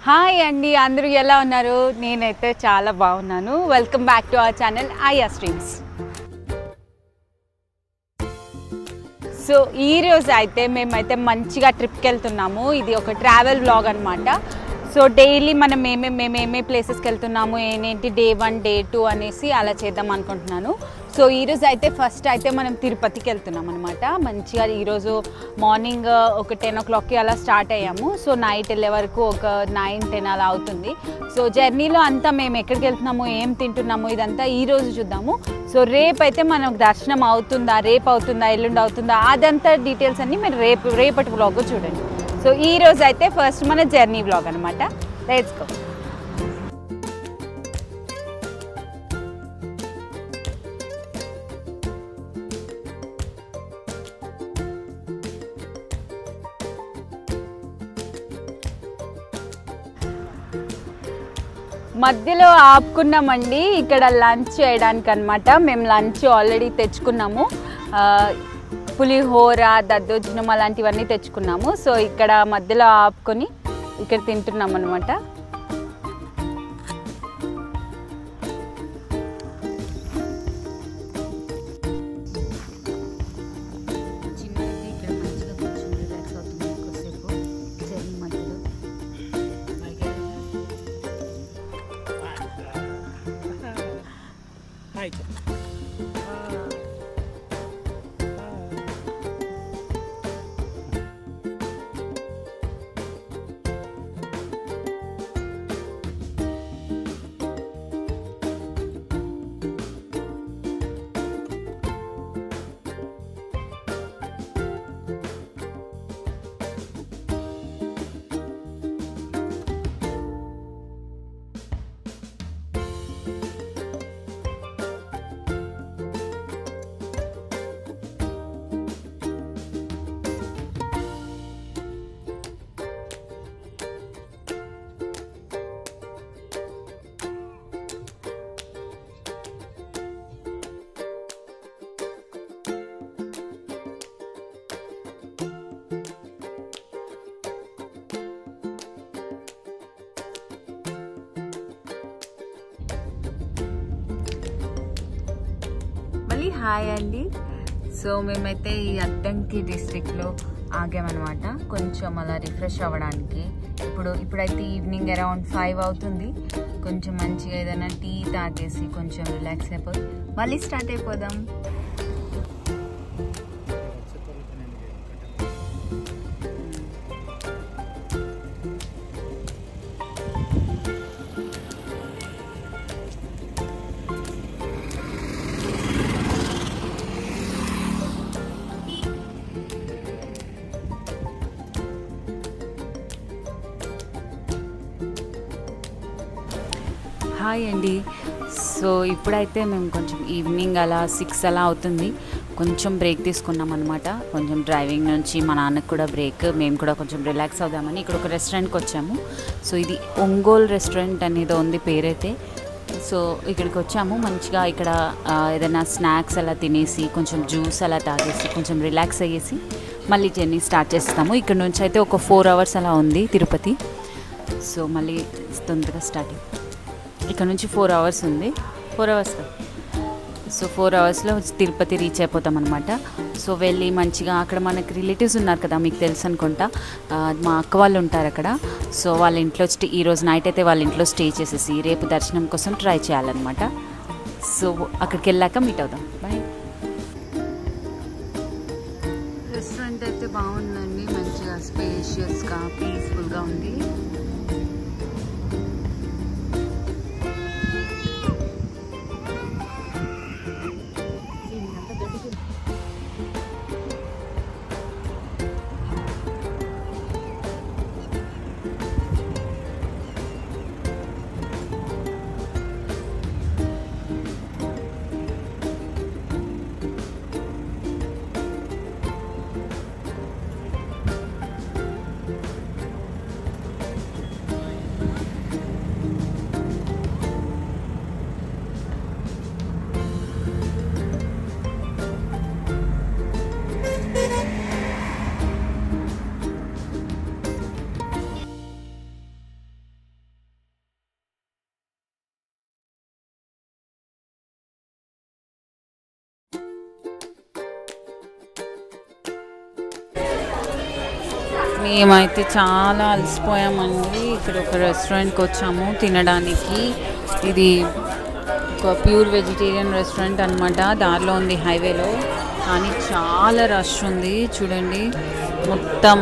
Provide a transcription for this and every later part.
Hi అండి, అందరూ ఎలా ఉన్నారు? నేనైతే చాలా బాగున్నాను. Welcome back to our channel ఆయా స్ట్రీమ్స్. సో ఈరోజు అయితే మేమైతే మంచిగా ట్రిప్కి వెళ్తున్నాము. ఇది ఒక ట్రావెల్ వ్లాగ్ అనమాట. సో డైలీ మనం మేమేమే ప్లేసెస్కి వెళ్తున్నాము, ఏంటి డే 1 డే 2 అనేసి అలా చేద్దాం అనుకుంటున్నాను. సో ఈరోజు అయితే ఫస్ట్ అయితే మనం తిరుపతికి వెళ్తున్నాం అనమాట. మంచిగా ఈరోజు మార్నింగ్ ఒక 10 o'clockకి అలా స్టార్ట్ అయ్యాము. సో నైట్ వెళ్ళే వరకు ఒక 9-10 అలా అవుతుంది. సో జర్నీలో అంతా మేము ఎక్కడికి వెళ్తున్నాము, ఏం తింటున్నాము, ఇదంతా ఈరోజు చూద్దాము. సో రేపు అయితే మనకు దర్శనం అవుతుందా, రేపు అవుతుందా, ఎల్లుండి అవుతుందా, అదంతా డీటెయిల్స్ అన్నీ మీరు రేపటి వ్లాగ్ చూడండి. సో ఈరోజు అయితే ఫస్ట్ మన జర్నీ వ్లాగ్ అనమాట. Let's go. మధ్యలో ఆపుకున్నామండి ఇక్కడ లంచ్ చేయడానికి అనమాట. మేము లంచ్ ఆల్రెడీ తెచ్చుకున్నాము. పులిహోర, దద్దోజనం అలాంటివన్నీ తెచ్చుకున్నాము. సో ఇక్కడ మధ్యలో ఆపుకొని ఇక్కడ తింటున్నాం అనమాట. హాయ్ అండి. సో మేమైతే ఈ అద్దంకి డిస్ట్రిక్ట్లో ఆగామన్నమాట, కొంచెం అలా రిఫ్రెష్ అవ్వడానికి. ఇప్పుడైతే ఈవినింగ్ అరౌండ్ 5 అవుతుంది. కొంచెం మంచిగా ఏదైనా టీ తాగేసి కొంచెం రిలాక్స్ అయిపోయి మళ్ళీ స్టార్ట్ అయిపోదాం. హాయ్ అండి. సో ఇప్పుడైతే మేము కొంచెం ఈవినింగ్ అలా 6 అలా అవుతుంది. కొంచెం బ్రేక్ తీసుకున్నాం అనమాట. కొంచెం డ్రైవింగ్ నుంచి మా నాన్నకు కూడా బ్రేక్, మేము కూడా కొంచెం రిలాక్స్ అవుదామని ఇక్కడ ఒక రెస్టారెంట్కి వచ్చాము. సో ఇది ఒంగోల్ రెస్టారెంట్ అనేది ఉంది పేరైతే. సో ఇక్కడికి వచ్చాము. మంచిగా ఇక్కడ ఏదైనా స్నాక్స్ అలా తినేసి కొంచెం జ్యూస్ అలా తాగేసి కొంచెం రిలాక్స్ అయ్యేసి మళ్ళీ జర్నీ స్టార్ట్ చేస్తాము. ఇక్కడ నుంచి అయితే ఒక 4 hours అలా ఉంది తిరుపతి. సో మళ్ళీ తొందరగా స్టార్ట్ ఇక్కడ నుంచి 4 hours ఉంది. 4 hours. So 4 hours Tirupati reach అయిపోతాం అనమాట. సో వెళ్ళి మంచిగా అక్కడ మనకి రిలేటివ్స్ ఉన్నారు కదా, మీకు తెలుసు అనుకుంటా. మా అక్క వాళ్ళు ఉంటారు అక్కడ. సో వాళ్ళ ఇంట్లో ఈరోజు నైట్ అయితే వాళ్ళ ఇంట్లో స్టే చేసేసి రేపు దర్శనం కోసం ట్రై చేయాలన్నమాట. సో అక్కడికి వెళ్ళాక మీట్ అవుదాం. బాయ్. రెస్టారెంట్ అయితే బాగుందండి, మంచిగా స్పేషియస్గా పీస్ఫుల్గా ఉంది. మేమైతే చాలా అలసిపోయామండి. ఇక్కడ ఒక రెస్టారెంట్కి వచ్చాము తినడానికి. ఇది ఒక ప్యూర్ వెజిటేరియన్ రెస్టారెంట్ అనమాట. దారిలో ఉంది హైవేలో, కానీ చాలా రష్ ఉంది. చూడండి, మొత్తం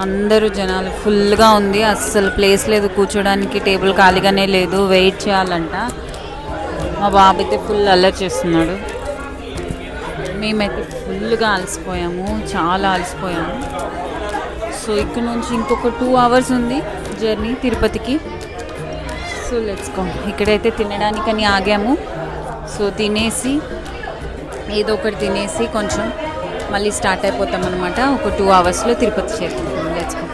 అందరూ జనాలు ఫుల్గా ఉంది. అస్సలు ప్లేస్ లేదు కూర్చోడానికి, టేబుల్ ఖాళీగానే లేదు, వెయిట్ చేయాలంట. మా బాబు అయితే ఫుల్ అల్లరి చేస్తున్నాడు. మేమైతే ఫుల్గా అలసిపోయాము, చాలా అలసిపోయాము. సో ఇక్కడ నుంచి ఇంకొక 2 hours ఉంది జర్నీ తిరుపతికి. So let's go. ఇక్కడైతే తినడానికని ఆగాము. సో తినేసి ఏదో ఒకటి తినేసి కొంచెం మళ్ళీ స్టార్ట్ అయిపోతాం అనమాట. ఒక 2 hours తిరుపతి చేరుకుంటాం. Let's go.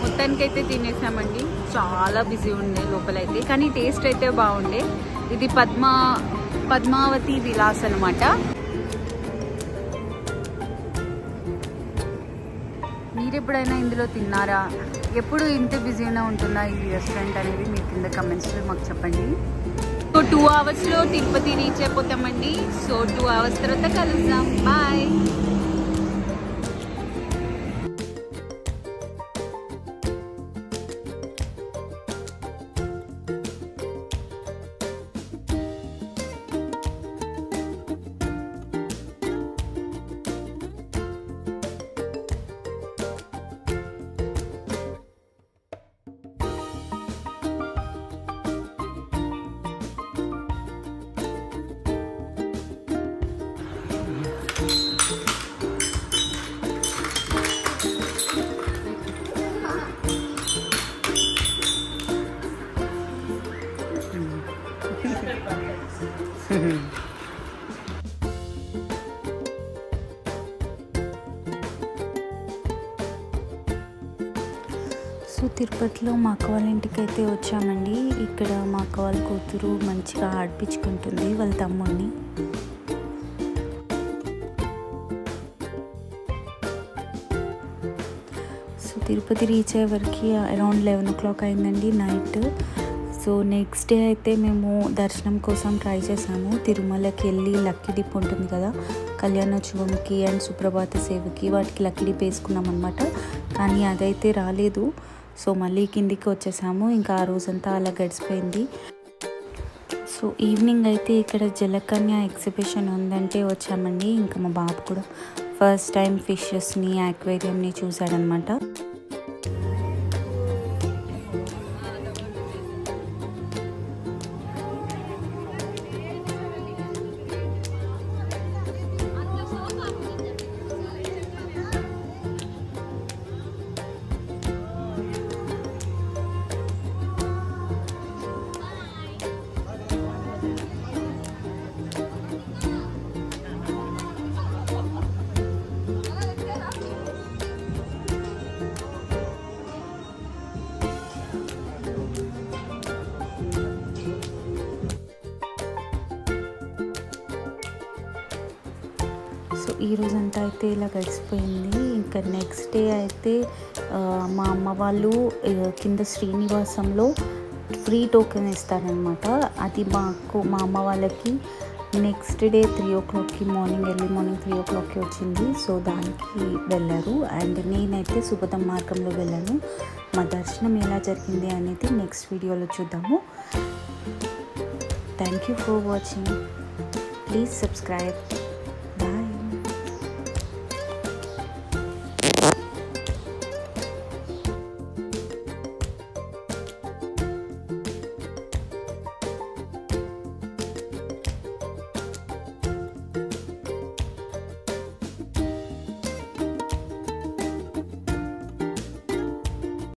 మొత్తానికైతే తినేసామండి. చాలా బిజీ ఉండే లోపలైతే, కానీ టేస్ట్ అయితే బాగుండే. ఇది పద్మావతి విలాస్ అనమాట. మీరు ఎప్పుడైనా ఇందులో తిన్నారా? ఎప్పుడు ఇంత బిజీగా ఉంటుందా ఈ రెస్టారెంట్ అనేది మీరు కింద కమెంట్స్లో మాకు చెప్పండి. సో 2 hours తిరుపతి రీచ్ అయిపోతామండి. సో 2 hours తర్వాత కలుద్దాం. బాయ్. సో తిరుపతిలో మా అక్క వాళ్ళ ఇంటికి అయితే వచ్చామండి. ఇక్కడ మా అక్క వాళ్ళ కూతురు మంచిగా ఆడిపించుకుంటుంది వాళ్ళ తమ్ముడిని. సో తిరుపతి రీచ్ అయ్యే వరకు అరౌండ్ 11 o'clock అయిందండి నైట్. సో నెక్స్ట్ డే అయితే మేము దర్శనం కోసం ట్రై చేసాము. తిరుమలకి వెళ్ళి లక్కీ డిప్ ఉంటుంది కదా, కళ్యాణోత్సవంకి అండ్ సుప్రభాత సేవకి వాటికి లక్కీ డిప్ వేసుకున్నాం అనమాట. కానీ అదైతే రాలేదు. సో మళ్ళీ కిందికి వచ్చేసాము. ఇంకా ఆ రోజంతా అలా గడిచిపోయింది. సో ఈవినింగ్ అయితే ఇక్కడ జలకన్య ఎగ్జిబిషన్ ఉందంటే వచ్చామండి. ఇంకా మా బాబు కూడా ఫస్ట్ టైం ఫిషెస్ని అక్వేరియంని చూసాడనమాట. సో ఈ రోజంతా అయితే ఇలా గడిచిపోయింది. ఇంకా నెక్స్ట్ డే అయితే మా అమ్మ వాళ్ళు కింద శ్రీనివాసంలో ఫ్రీ టోకెన్ ఇస్తారనమాట. అది మా అమ్మ వాళ్ళకి నెక్స్ట్ డే 3 o'clockకి ఎర్లీ మార్నింగ్ 3 o'clockకి వచ్చింది. సో దానికి వెళ్ళారు. అండ్ నేనైతే సుగతం మార్గంలో వెళ్ళాను. మా దర్శనం ఎలా జరిగింది అనేది నెక్స్ట్ వీడియోలో చూద్దాము. Thank you for watching. Please subscribe.